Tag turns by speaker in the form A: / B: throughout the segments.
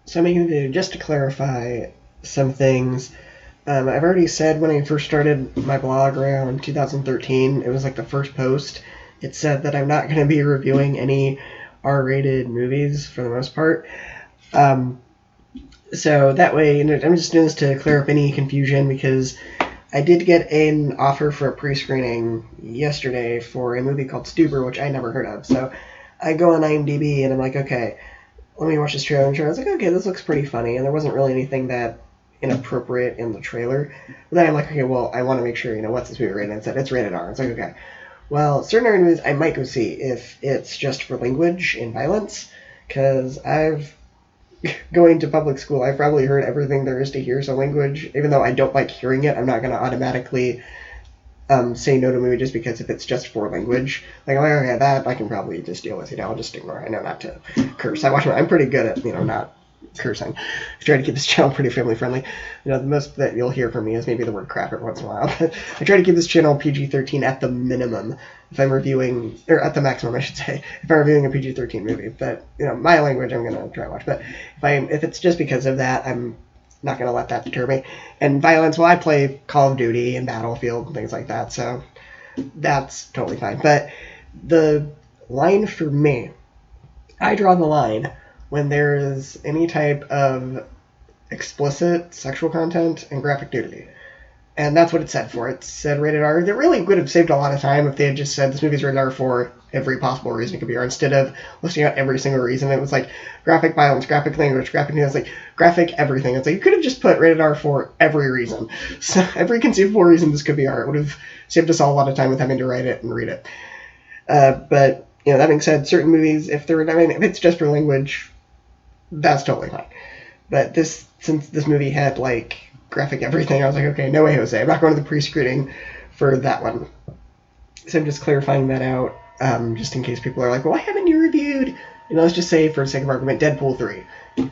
A: So I'm making a video just to clarify some things. I've already said when I first started my blog around 2013, it was like the first post, it said that I'm not going to be reviewing any R-rated movies for the most part. So that way, I'm just doing this to clear up any confusion because I did get an offer for a pre-screening yesterday for a movie called Stuber, which I never heard of. So I go on IMDb and I'm like, okay, let me watch this trailer. And I was like, okay, this looks pretty funny. And there wasn't really anything that inappropriate in the trailer. But then I'm like, okay, well, I want to make sure, what's this movie rated? And it said it's rated R. It's like, okay. Well, certain R movies I might go see if it's just for language and violence, because going to public school, I've probably heard everything there is to hear. So language, even though I don't like hearing it, I'm not going to automatically say no to a movie just because if it's just for language. Like, okay, that I can probably just deal with. I'll just ignore. I know not to curse. I'm pretty good at, not cursing. I try to keep this channel pretty family friendly. The most that you'll hear from me is maybe the word crap every once in a while. But I try to keep this channel PG-13 at the minimum if I'm reviewing, or at the maximum, I should say, if I'm reviewing a PG-13 movie. But, my language I'm going to try to watch. But if it's just because of that, I'm not going to let that deter me. And violence, well, I play Call of Duty and Battlefield and things like that, so that's totally fine. But the line for me, I draw the line when there is any type of explicit sexual content and graphic nudity. And that's what it said for. It said rated R. That really would have saved a lot of time if they had just said this movie's rated R for every possible reason it could be R, instead of listing out every single reason. It was like graphic violence, graphic language, graphic news, like graphic everything. It's like you could have just put rated R for every reason. So every conceivable reason this could be R. It would have saved us all a lot of time with having to write it and read it. But that being said, certain movies, if it's just for language, that's totally fine. But since this movie had like graphic everything, I was like, okay, no way, Jose. I'm not going to the pre-screening for that one. So I'm just clarifying that out, just in case people are like, well, why haven't you reviewed, let's just say, for the sake of argument, Deadpool 3,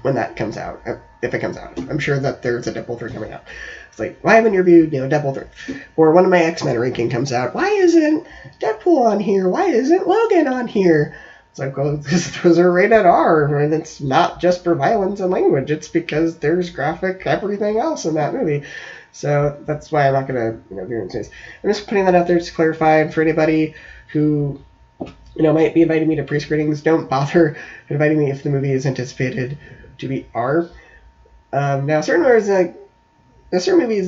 A: when that comes out, if it comes out. I'm sure that there's a Deadpool 3 coming out. It's like, why haven't you reviewed, Deadpool 3? Or when my X-Men ranking comes out, why isn't Deadpool on here? Why isn't Logan on here? It's like, well, those are rated R, and it's not just for violence and language. It's because there's graphic everything else in that movie. So that's why I'm not going to, be in space. I'm just putting that out there to clarify for anybody who, might be inviting me to pre-screenings. Don't bother inviting me if the movie is anticipated to be R. Now, certain movies,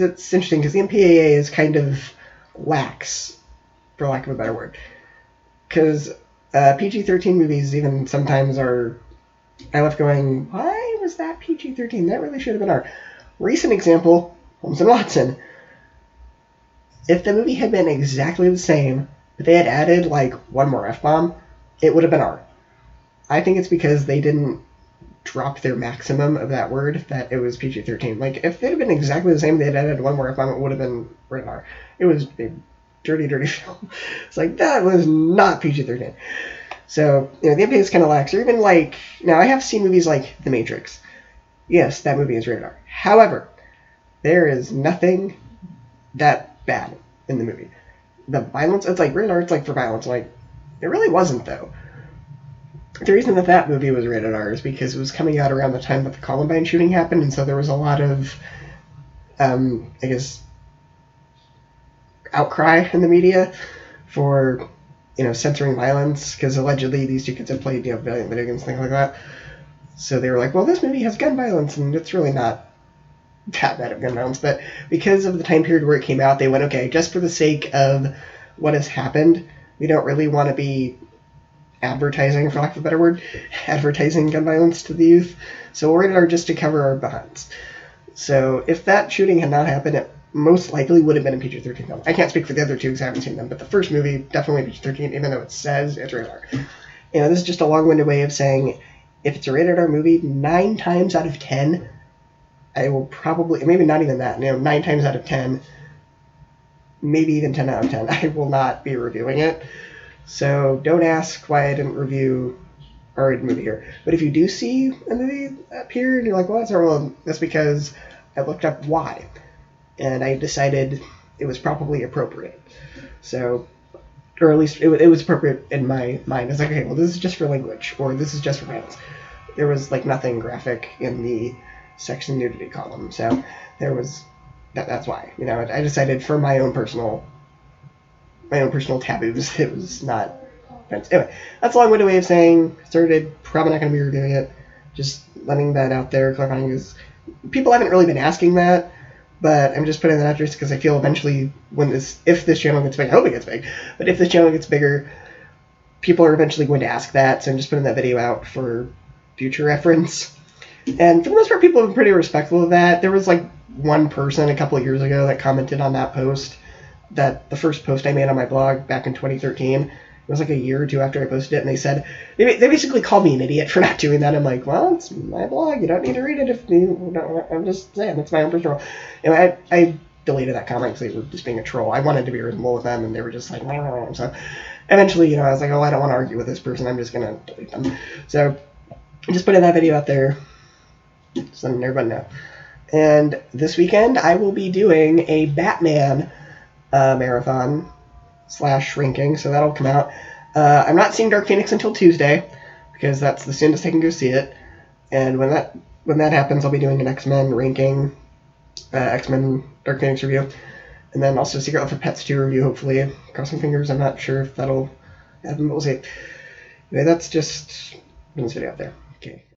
A: it's interesting because the MPAA is kind of lax, for lack of a better word. Because PG-13 movies even sometimes are, I left going, why was that PG-13? That really should have been R. Recent example, Holmes Watson. If the movie had been exactly the same, but they had added like one more F-bomb, it would have been R. I think it's because they didn't drop their maximum of that word that it was PG-13. Like, if it had been exactly the same, they had added one more F-bomb, it would have been rated R. It was a dirty, dirty film. It's like, that was not PG-13. So, the MPAA is kind of lax. Or even like, now I have seen movies like The Matrix. Yes, that movie is rated R. However, there is nothing that bad in the movie. The violence, it's like rated R, it's like for violence. Like, it really wasn't, though. The reason that movie was rated R is because it was coming out around the time that the Columbine shooting happened, and so there was a lot of, outcry in the media for, censoring violence, because allegedly these two kids had played, video games, things like that. So they were like, well, this movie has gun violence, and it's really not that bad of gun violence. But because of the time period where it came out, they went, okay, just for the sake of what has happened, we don't really want to be advertising, for lack of a better word, advertising gun violence to the youth. So we're rated R just to cover our behinds. So if that shooting had not happened, it most likely would have been a PG-13 film. I can't speak for the other two because I haven't seen them, but the first movie, definitely PG-13, even though it says it's rated R. This is just a long-winded way of saying, if it's a rated R movie, 9 times out of 10, I will probably, maybe not even that, 9 times out of 10, maybe even 10 out of 10, I will not be reviewing it. So don't ask why I didn't review a rated movie here. But if you do see a movie appear and you're like, well, that's R, well, that's because I looked up why. And I decided it was probably appropriate. So, or at least it was appropriate in my mind. It's like, okay, well, this is just for language, or this is just for violence. there was like nothing graphic in the sex and nudity column, so there was that's why, you know, I decided for my own personal taboos, it was not offensive. Anyway, that's a long-winded way of saying started, probably not going to be reviewing it. Just letting that out there, clarifying, because people haven't really been asking that, but I'm just putting that out there because I feel eventually if this channel gets big, I hope it gets big, but if this channel gets bigger, people are eventually going to ask that, so I'm just putting that video out for future reference. And for the most part, people have been pretty respectful of that. There was like one person a couple of years ago that commented on that post, that the first post I made on my blog back in 2013. It was like a year or two after I posted it, and they said, they basically called me an idiot for not doing that. I'm like, well, it's my blog. You don't need to read it if you don't. I'm just saying, it's my own personal. You know, I deleted that comment because they were just being a troll. I wanted to be reasonable with them, and they were just like, nah. So eventually, you know, I was like, oh, I don't want to argue with this person. I'm just going to delete them. So I just put that video out there so everybody know. And this weekend, I will be doing a Batman marathon / shrinking, so that'll come out. I'm not seeing Dark Phoenix until Tuesday, because that's the soonest I can go see it. And when that happens, I'll be doing an X-Men ranking, X-Men Dark Phoenix review, and then also Secret Life of Pets 2 review, hopefully. Crossing fingers, I'm not sure if that'll happen, but we'll see. Anyway, that's just this video out there. Okay.